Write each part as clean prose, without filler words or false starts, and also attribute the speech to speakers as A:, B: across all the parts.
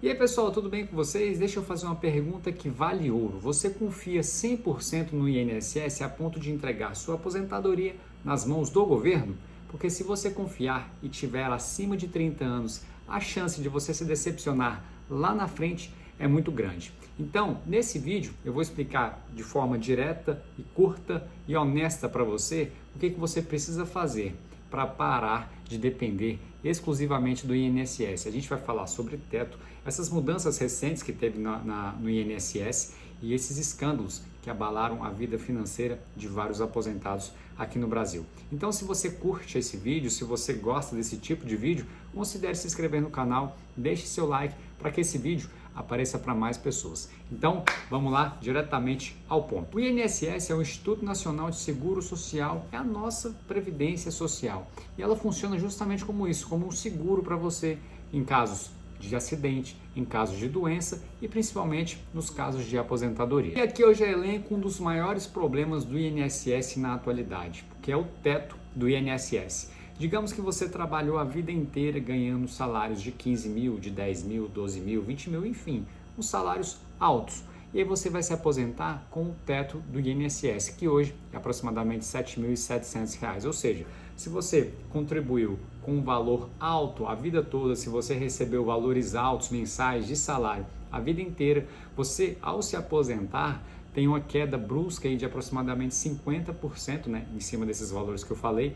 A: E aí pessoal, tudo bem com vocês? Deixa eu fazer uma pergunta que vale ouro. Você confia 100% no INSS a ponto de entregar sua aposentadoria nas mãos do governo? Porque se você confiar e tiver acima de 30 anos, a chance de você se decepcionar lá na frente é muito grande. Então, nesse vídeo eu vou explicar de forma direta e curta e honesta para você o que você precisa fazer para parar de depender exclusivamente do INSS. A gente vai falar sobre teto, essas mudanças recentes que teve no INSS e esses escândalos que abalaram a vida financeira de vários aposentados aqui no Brasil. Então, se você curte esse vídeo, se você gosta desse tipo de vídeo, considere se inscrever no canal, deixe seu like para que esse vídeo apareça para mais pessoas. Então, vamos lá diretamente ao ponto. O INSS é o Instituto Nacional de Seguro Social, é a nossa previdência social. E ela funciona justamente como isso, como um seguro para você em casos de acidente, em casos de doença e principalmente nos casos de aposentadoria. E aqui eu já elenco um dos maiores problemas do INSS na atualidade, que é o teto do INSS. Digamos que você trabalhou a vida inteira ganhando salários de 15 mil, de 10 mil, 12 mil, 20 mil, enfim, uns salários altos. E aí você vai se aposentar com o teto do INSS, que hoje é aproximadamente R$ 7.700. Ou seja, se você contribuiu com um valor alto a vida toda, se você recebeu valores altos mensais de salário a vida inteira, você, ao se aposentar, tem uma queda brusca aí de aproximadamente 50%, em cima desses valores que eu falei,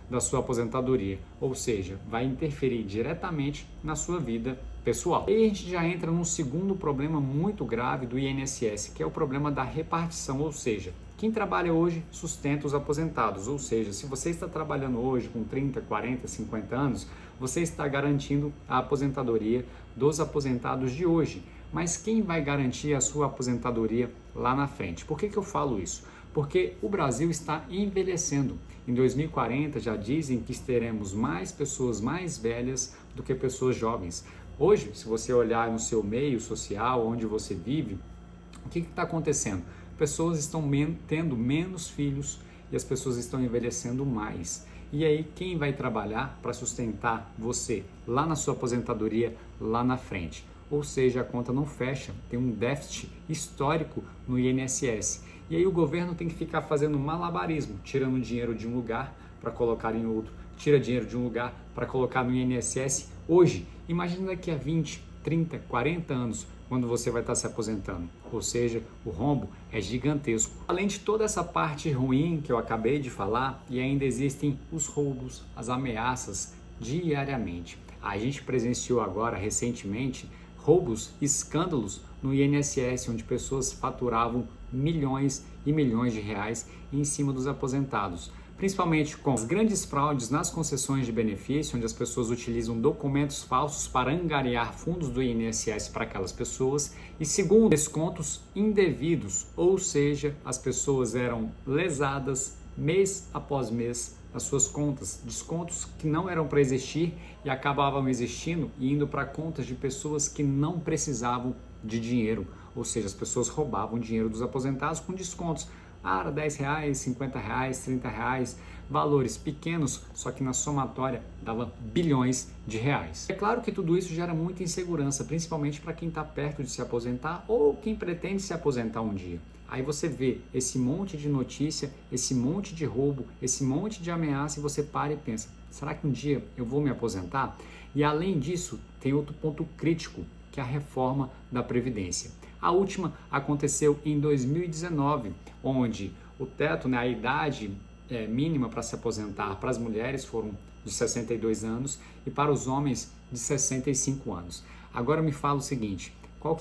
A: da sua aposentadoria. Ou seja, vai interferir diretamente na sua vida pessoal. E a gente já entra num segundo problema muito grave do INSS, que é o problema da repartição, ou seja, quem trabalha hoje sustenta os aposentados, ou seja, se você está trabalhando hoje com 30, 40, 50 anos, você está garantindo a aposentadoria dos aposentados de hoje. Mas quem vai garantir a sua aposentadoria lá na frente? Por que eu falo isso? Porque o Brasil está envelhecendo. Em 2040 já dizem que teremos mais pessoas mais velhas do que pessoas jovens. Hoje, se você olhar no seu meio social, onde você vive, o que está acontecendo? Pessoas estão tendo menos filhos e as pessoas estão envelhecendo mais. E aí, quem vai trabalhar para sustentar você lá na sua aposentadoria, lá na frente? Ou seja, a conta não fecha, tem um déficit histórico no INSS. E aí o governo tem que ficar fazendo malabarismo, tirando dinheiro de um lugar para colocar em outro, tira dinheiro de um lugar para colocar no INSS hoje. Imagina daqui a 20, 30, 40 anos, quando você vai estar se aposentando. Ou seja, o rombo é gigantesco. Além de toda essa parte ruim que eu acabei de falar, e ainda existem os roubos, as ameaças diariamente. A gente presenciou agora, recentemente, roubos, escândalos no INSS, onde pessoas faturavam milhões e milhões de reais em cima dos aposentados. Principalmente com as grandes fraudes nas concessões de benefício, onde as pessoas utilizam documentos falsos para angariar fundos do INSS para aquelas pessoas, e segundo, descontos indevidos, ou seja, as pessoas eram lesadas mês após mês nas suas contas, descontos que não eram para existir e acabavam existindo e indo para contas de pessoas que não precisavam de dinheiro, ou seja, as pessoas roubavam dinheiro dos aposentados com descontos. Era R$10, R$50, R$30, valores pequenos, só que na somatória dava bilhões de reais. É claro que tudo isso gera muita insegurança, principalmente para quem está perto de se aposentar ou quem pretende se aposentar um dia. Aí você vê esse monte de notícia, esse monte de roubo, esse monte de ameaça e você para e pensa, será que um dia eu vou me aposentar? E além disso, tem outro ponto crítico, que é a reforma da Previdência. A última aconteceu em 2019, onde o teto, a idade mínima para se aposentar para as mulheres foram de 62 anos e para os homens de 65 anos. Agora me fala o seguinte, qual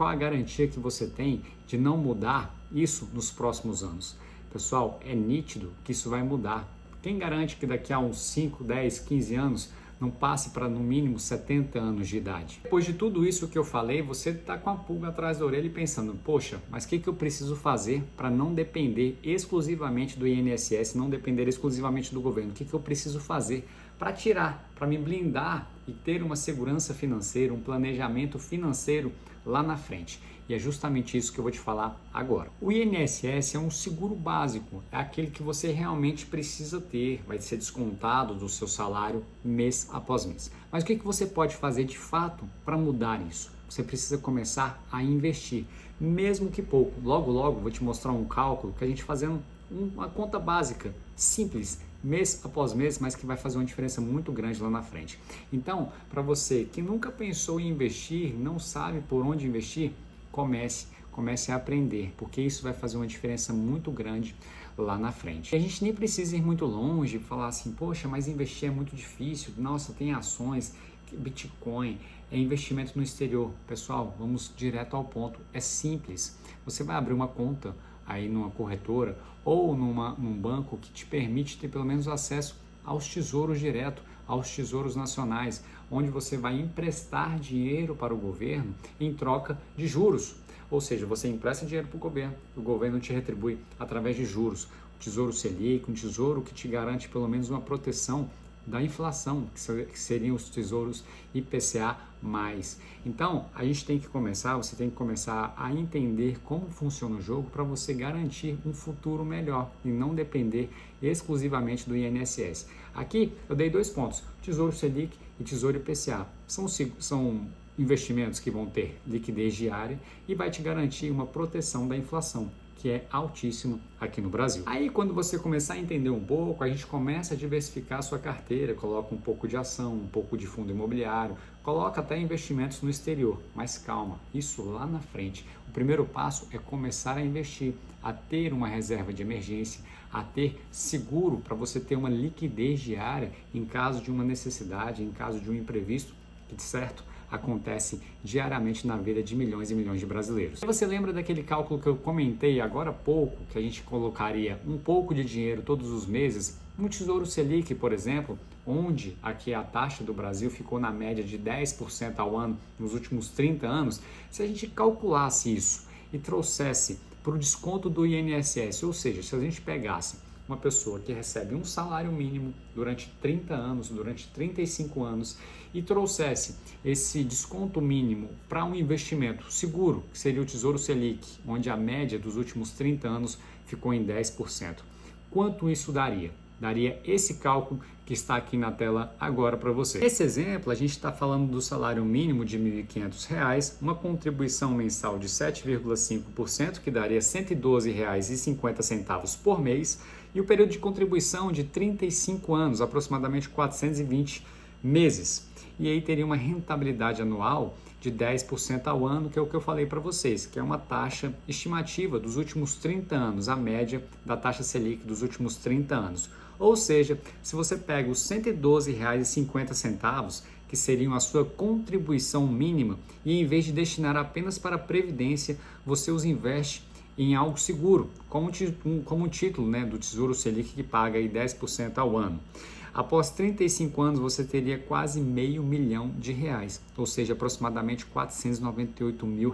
A: a garantia que você tem de não mudar isso nos próximos anos? Pessoal, é nítido que isso vai mudar. Quem garante que daqui a uns 5, 10, 15 anos não passe para no mínimo 70 anos de idade? Depois de tudo isso que eu falei, você está com a pulga atrás da orelha e pensando, poxa, mas o que eu preciso fazer para não depender exclusivamente do INSS, não depender exclusivamente do governo? O que eu preciso fazer para tirar, para me blindar e ter uma segurança financeira, um planejamento financeiro lá na frente. E é justamente isso que eu vou te falar agora. O INSS é um seguro básico, é aquele que você realmente precisa ter, vai ser descontado do seu salário mês após mês. Mas o que você pode fazer de fato para mudar isso? Você precisa começar a investir, mesmo que pouco. Logo, logo, vou te mostrar um cálculo que a gente fazendo uma conta básica, simples, mês após mês, mas que vai fazer uma diferença muito grande lá na frente. Então, para você que nunca pensou em investir, não sabe por onde investir, comece a aprender, porque isso vai fazer uma diferença muito grande lá na frente. E a gente nem precisa ir muito longe e falar assim, poxa, mas investir é muito difícil, nossa, tem ações, Bitcoin, é investimento no exterior. Pessoal, vamos direto ao ponto, é simples. Você vai abrir uma conta aí numa corretora ou num banco que te permite ter pelo menos acesso aos tesouros direto, aos tesouros nacionais, onde você vai emprestar dinheiro para o governo em troca de juros. Ou seja, você empresta dinheiro para o governo te retribui através de juros. O Tesouro Selic, um tesouro que te garante pelo menos uma proteção da inflação, que seriam os tesouros IPCA+. Então, a gente tem que começar, você tem que começar a entender como funciona o jogo para você garantir um futuro melhor e não depender exclusivamente do INSS. Aqui eu dei 2 pontos, Tesouro Selic e Tesouro IPCA. São investimentos que vão ter liquidez diária e vai te garantir uma proteção da inflação, que é altíssimo aqui no Brasil. Aí quando você começar a entender um pouco, a gente começa a diversificar a sua carteira, coloca um pouco de ação, um pouco de fundo imobiliário, coloca até investimentos no exterior, mas calma, isso lá na frente. O primeiro passo é começar a investir, a ter uma reserva de emergência, a ter seguro para você ter uma liquidez diária em caso de uma necessidade, em caso de um imprevisto, que de certo acontece diariamente na vida de milhões e milhões de brasileiros. Você lembra daquele cálculo que eu comentei agora há pouco, que a gente colocaria um pouco de dinheiro todos os meses no Tesouro Selic, por exemplo, onde aqui a taxa do Brasil ficou na média de 10% ao ano nos últimos 30 anos, se a gente calculasse isso e trouxesse para o desconto do INSS, ou seja, se a gente pegasse uma pessoa que recebe um salário mínimo durante 30 anos, durante 35 anos e trouxesse esse desconto mínimo para um investimento seguro, que seria o Tesouro Selic, onde a média dos últimos 30 anos ficou em 10%. Quanto isso daria? Daria esse cálculo que está aqui na tela agora para você. Nesse exemplo, a gente está falando do salário mínimo de R$ 1.500, uma contribuição mensal de 7,5%, que daria R$ 112,50 por mês, e o período de contribuição de 35 anos, aproximadamente 420 meses. E aí teria uma rentabilidade anual de 10% ao ano, que é o que eu falei para vocês, que é uma taxa estimativa dos últimos 30 anos, a média da taxa Selic dos últimos 30 anos. Ou seja, se você pega os R$ 112,50, que seriam a sua contribuição mínima, e em vez de destinar apenas para a Previdência, você os investe em algo seguro, como um título, né, do Tesouro Selic, que paga aí 10% ao ano. Após 35 anos, você teria quase R$500 mil, ou seja, aproximadamente R$498 mil.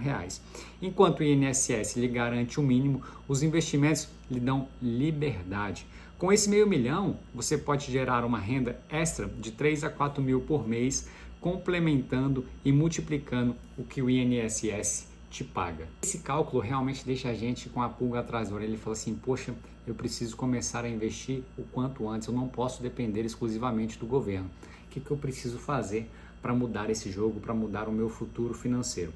A: Enquanto o INSS lhe garante o mínimo, os investimentos lhe dão liberdade. Com esse R$500 mil, você pode gerar uma renda extra de 3 a 4 mil por mês, complementando e multiplicando o que o INSS te paga. Esse cálculo realmente deixa a gente com a pulga atrás da orelha. Ele fala assim, poxa, eu preciso começar a investir o quanto antes, eu não posso depender exclusivamente do governo. O que eu preciso fazer para mudar esse jogo, para mudar o meu futuro financeiro?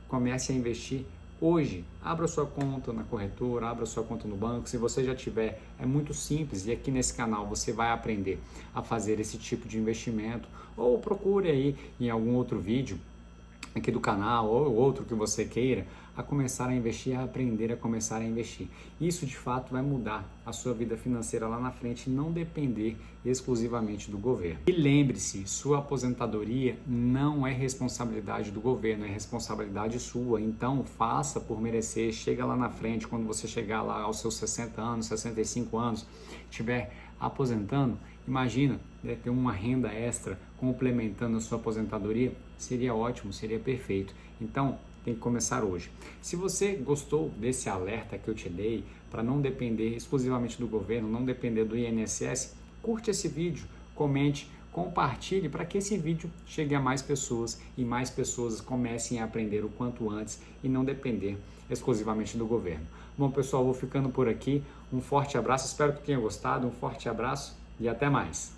A: Comece a investir hoje. Abra sua conta na corretora, abra sua conta no banco. Se você já tiver, é muito simples, e aqui nesse canal você vai aprender a fazer esse tipo de investimento, ou procure aí em algum outro vídeo aqui do canal ou outro que você queira, a começar a investir, a aprender a começar a investir. Isso de fato vai mudar a sua vida financeira lá na frente e não depender exclusivamente do governo. E lembre-se, sua aposentadoria não é responsabilidade do governo, é responsabilidade sua. Então faça por merecer, chega lá na frente, quando você chegar lá aos seus 60 anos, 65 anos, estiver aposentando, imagina, né, ter uma renda extra complementando a sua aposentadoria, seria ótimo, seria perfeito. Então, tem que começar hoje. Se você gostou desse alerta que eu te dei, para não depender exclusivamente do governo, não depender do INSS, curte esse vídeo, comente, compartilhe para que esse vídeo chegue a mais pessoas e mais pessoas comecem a aprender o quanto antes e não depender exclusivamente do governo. Bom, pessoal, vou ficando por aqui. Um forte abraço, espero que tenha gostado, um forte abraço e até mais.